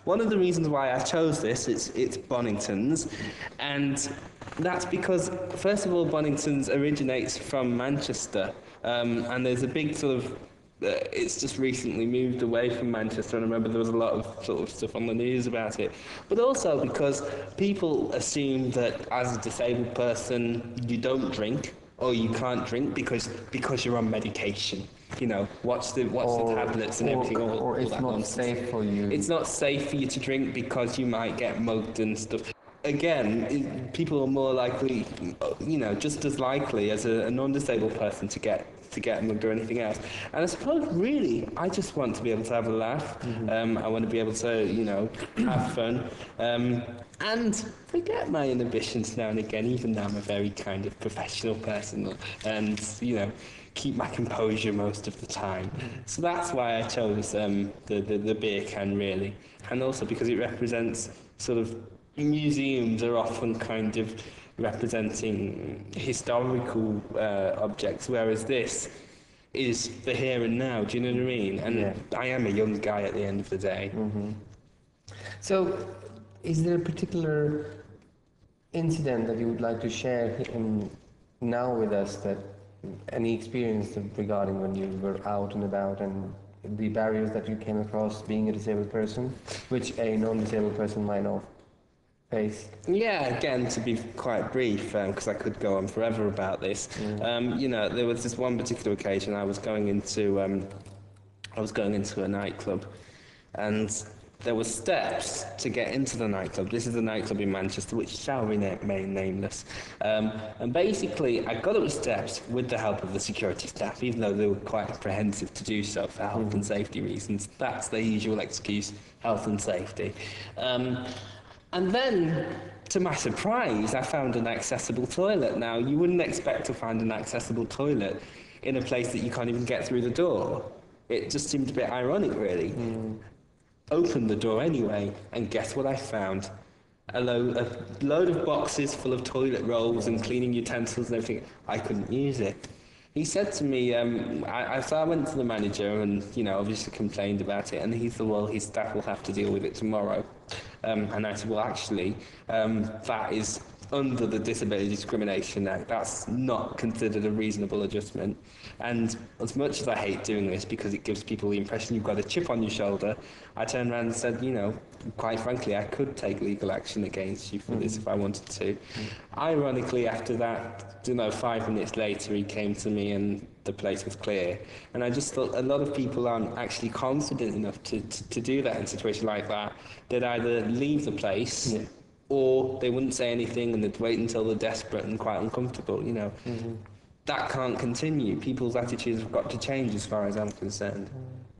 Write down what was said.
one of the reasons why I chose this, it's Bonington's, and that's because, first of all, Bonington's originates from Manchester, and there's a big sort of it's just recently moved away from Manchester, and I remember there was a lot of sort of stuff on the news about it. But also because people assume that as a disabled person you don't drink or you can't drink because you're on medication. You know, what's the tablets and everything, or it's all that not nonsense. safe for you. It's not safe for you to drink because you might get mugged and stuff. Again, people are more likely, you know, just as likely as a non-disabled person to get mugged or anything else. And I suppose, really, I just want to be able to have a laugh. I want to be able to, you know, have fun, and forget my inhibitions now and again, even though I'm a very kind of professional person, and, you know, keep my composure most of the time. So that's why I chose the beer can, really. And also because it represents sort of, museums are often kind of representing historical objects, whereas this is the here and now. Do you know what I mean? And I am a young guy at the end of the day. So, is there a particular incident that you would like to share now with us, that any experience regarding when you were out and about and the barriers that you came across being a disabled person, which a non-disabled person might not face? Yeah, again, to be quite brief, because I could go on forever about this. You know, there was this one particular occasion I was going into a nightclub, and there were steps to get into the nightclub. This is a nightclub in Manchester, which shall remain nameless. And basically, I got up the steps with the help of the security staff, even though they were quite apprehensive to do so for health and safety reasons. That's their usual excuse, health and safety. And then, to my surprise, I found an accessible toilet. Now, you wouldn't expect to find an accessible toilet in a place that you can't even get through the door. It just seemed a bit ironic, really. Opened the door anyway, and guess what I found? A load of boxes full of toilet rolls and cleaning utensils and everything. I couldn't use it. He said to me, so I went to the manager and, you know, obviously complained about it, and he said, well, his staff will have to deal with it tomorrow. And I said, well, actually, that is under the Disability Discrimination Act. That's not considered a reasonable adjustment. And as much as I hate doing this because it gives people the impression you've got a chip on your shoulder, I turned around and said, you know, quite frankly, I could take legal action against you for this if I wanted to. Ironically, after that, you know, 5 minutes later, he came to me and the place was clear. And I just thought a lot of people aren't actually confident enough to do that in a situation like that. They'd either leave the place or they wouldn't say anything and they'd wait until they're desperate and quite uncomfortable, you know. That can't continue. People's attitudes have got to change as far as I'm concerned.